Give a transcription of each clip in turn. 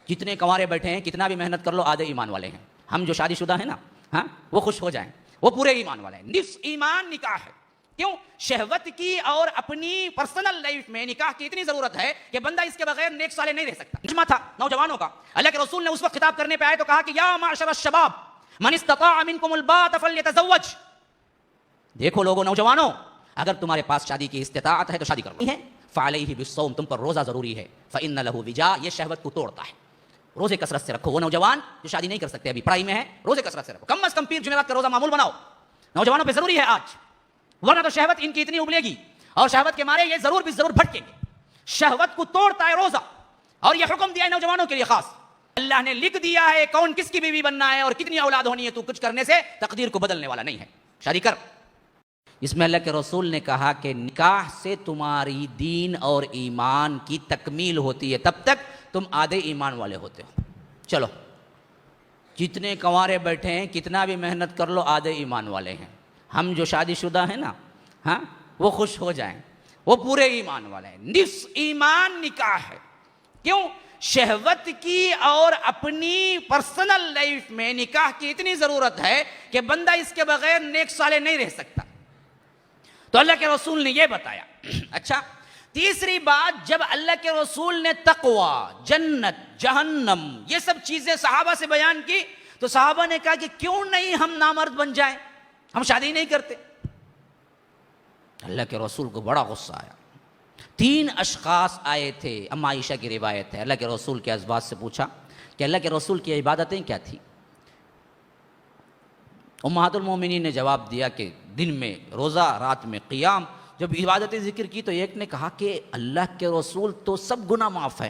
جتنے کنوارے بیٹھے ہیں کتنا بھی محنت کر لو آدھے ایمان والے ہیں. ہم جو شادی شدہ ہیں نا ہاں وہ خوش ہو جائیں, وہ پورے ایمان والے ہیں. نصف ایمان نکاح ہے. کیوں؟ شہوت کی اور اپنی پرسنل لائف میں نکاح کی اتنی ضرورت ہے کہ بندہ اس کے بغیر نیک صالح نہیں رہ سکتا. مجمع تھا نوجوانوں کا, اللہ کے رسول نے اس وقت خطاب کرنے پہ آئے تو کہا کہ یا معشر الشباب من استطاع منکم الباءۃ فلیتزوج. دیکھو لوگوں, نوجوانوں, اگر تمہارے پاس شادی کی استطاعت ہے تو شادی کر لو. فعلیہ بالصوم, تم پر روزہ ضروری ہے. فإن لہ وجاء, یہ شہوت کو توڑتا ہے. روزے کثرت سے رکھو. وہ نوجوان جو شادی نہیں کر سکتے, ابھی پڑھائی میں ہے, روزے کثرت سے رکھو. کم از کم پیر جمعرات کا روزہ معمول بناؤ. نوجوانوں پہ ضروری ہے آج, ورنہ تو شہوت ان کی اتنی ابلے گی اور شہوت کے مارے یہ ضرور بھی ضرور بھٹکیں گے. شہوت کو توڑتا ہے روزہ, اور یہ حکم دیا ہے نوجوانوں کے لیے خاص. اللہ نے لکھ دیا ہے کون کس کی بیوی بننا ہے اور کتنی اولاد ہونی ہے. تو کچھ کرنے سے تقدیر کو بدلنے والا نہیں ہے. شادی کر. اس میں اللہ کے رسول نے کہا کہ نکاح سے تمہاری دین اور ایمان کی تکمیل ہوتی ہے, تب تک تم آدھے ایمان والے ہوتے ہو. چلو, جتنے کنوارے بیٹھے ہیں کتنا بھی محنت کر لو آدھے ایمان والے ہیں. ہم جو شادی شدہ ہیں نا ہاں وہ خوش ہو جائیں, وہ پورے ایمان والے ہیں. نصف ایمان نکاح ہے. کیوں؟ شہوت کی اور اپنی پرسنل لائف میں نکاح کی اتنی ضرورت ہے کہ بندہ اس کے بغیر نیک صالح نہیں رہ سکتا. تو اللہ کے رسول نے یہ بتایا. اچھا, تیسری بات, جب اللہ کے رسول نے تقوی, جنت, جہنم, یہ سب چیزیں صحابہ سے بیان کی تو صحابہ نے کہا کہ کیوں نہیں ہم نامرد بن جائیں, ہم شادی نہیں کرتے. اللہ کے رسول کو بڑا غصہ آیا. 3 اشخاص آئے تھے, اما عائشہ کی روایت ہے. اللہ کے رسول کے ازواج سے پوچھا کہ اللہ کے رسول کی عبادتیں کیا تھیں. امہات المومنین نے جواب دیا کہ دن میں روزہ, رات میں قیام. جب عبادتیں ذکر کی تو ایک نے کہا کہ اللہ کے رسول تو سب گناہ معاف ہیں,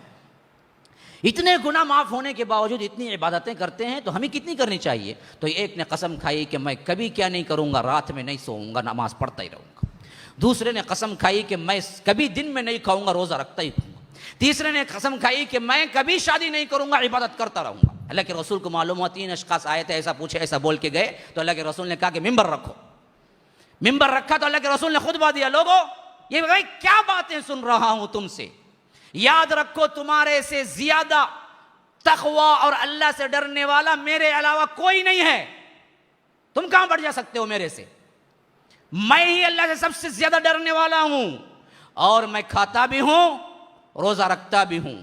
اتنے گناہ معاف ہونے کے باوجود اتنی عبادتیں کرتے ہیں تو ہمیں کتنی کرنی چاہیے. تو ایک نے قسم کھائی کہ میں کبھی کیا نہیں کروں گا, رات میں نہیں سوؤں گا, نماز پڑھتا ہی رہوں گا. دوسرے نے قسم کھائی کہ میں کبھی دن میں نہیں کھاؤں گا, روزہ رکھتا ہی رہوں گا. تیسرے نے قسم کھائی کہ میں کبھی شادی نہیں کروں گا, عبادت کرتا رہوں گا. اللہ کے رسول کو معلوم ہوا 3 اشخاص آئے تھے, ایسا پوچھے, ایسا بول کے گئے. تو اللہ کے رسول نے کہا کہ ممبر رکھو. ممبر رکھا تو اللہ کے رسول نے خطبہ دیا. لوگوں, یہ بھائی کیا باتیں سن رہا ہوں تم سے, یاد رکھو تمہارے سے زیادہ تقوی اور اللہ سے ڈرنے والا میرے علاوہ کوئی نہیں ہے. تم کہاں بڑھ جا سکتے ہو میرے سے؟ میں ہی اللہ سے سب سے زیادہ ڈرنے والا ہوں, اور میں کھاتا بھی ہوں, روزہ رکھتا بھی ہوں,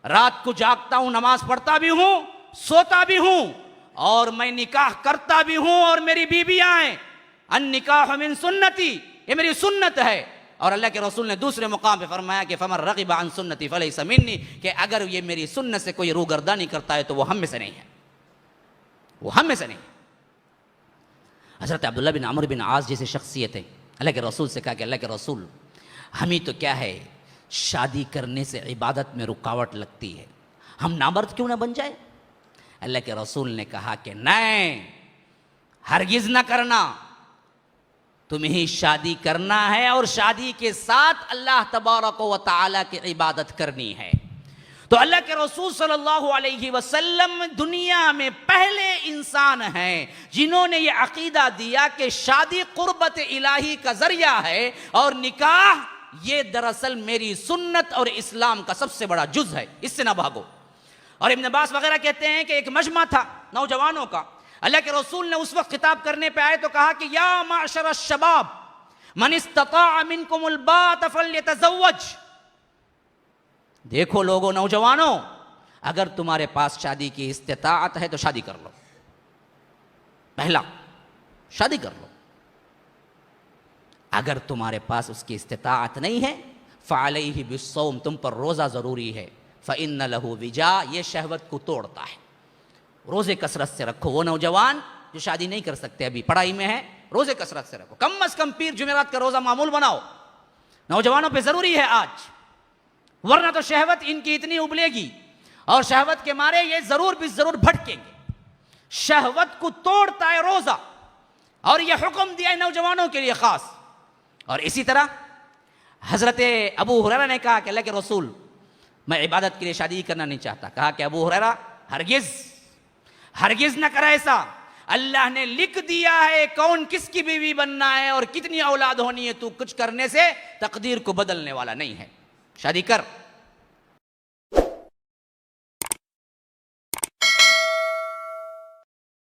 رات کو جاگتا ہوں, نماز پڑھتا بھی ہوں, سوتا بھی ہوں, اور میں نکاح کرتا بھی ہوں, اور میری بیویاں ہیں. النکاح من سنتی, یہ میری سنت ہے. اور اللہ کے رسول نے دوسرے مقام پہ فرمایا کہ فمن رغب عن سنتی فلیس منی, کہ اگر یہ میری سنت سے کوئی روگردانی کرتا ہے تو وہ ہم میں سے نہیں ہے, وہ ہم میں سے نہیں. حضرت عبداللہ بن عمرو بن عاص جیسے شخصیتیں اللہ کے رسول سے کہا کہ اللہ کے رسول, ہمیں تو کیا ہے شادی کرنے سے عبادت میں رکاوٹ لگتی ہے, ہم نامرد کیوں نہ بن جائے. اللہ کے رسول نے کہا کہ نہیں, ہرگز نہ کرنا, تمہیں شادی کرنا ہے اور شادی کے ساتھ اللہ تبارک و تعالی کی عبادت کرنی ہے. تو اللہ کے رسول صلی اللہ علیہ وسلم دنیا میں پہلے انسان ہیں جنہوں نے یہ عقیدہ دیا کہ شادی قربت الہی کا ذریعہ ہے, اور نکاح یہ دراصل میری سنت اور اسلام کا سب سے بڑا جز ہے, اس سے نہ بھاگو. اور ابن عباس وغیرہ کہتے ہیں کہ ایک مجمع تھا نوجوانوں کا, اللہ کے رسول نے اس وقت خطاب کرنے پہ آئے تو کہا کہ یا معشر الشباب من استطاع منکم الباءۃ فلیتزوج. دیکھو لوگوں, نوجوانوں, اگر تمہارے پاس شادی کی استطاعت ہے تو شادی کر لو. پہلا, شادی کر لو. اگر تمہارے پاس اس کی استطاعت نہیں ہے فعلیہ بالصوم, تم پر روزہ ضروری ہے. فإن لہ وجاء, یہ شہوت کو توڑتا ہے. روزے کثرت سے رکھو. وہ نوجوان جو شادی نہیں کر سکتے, ابھی پڑھائی میں ہے, روزے کثرت سے رکھو. کم از کم پیر جمعرات کا روزہ معمول بناؤ. نوجوانوں پہ ضروری ہے آج, ورنہ تو شہوت ان کی اتنی ابلے گی اور شہوت کے مارے یہ ضرور بھی ضرور بھٹکیں گے. شہوت کو توڑتا ہے روزہ, اور یہ حکم دیا ہے نوجوانوں کے لیے خاص. اور اسی طرح حضرت ابو ہریرہ نے کہا کہ اللہ کے رسول, میں عبادت کے لیے شادی کرنا نہیں چاہتا. کہا کہ ابو ہریرہ ہرگز نہ کر ایسا, اللہ نے لکھ دیا ہے کون کس کی بیوی بننا ہے اور کتنی اولاد ہونی ہے. تو کچھ کرنے سے تقدیر کو بدلنے والا نہیں ہے. شادی کر.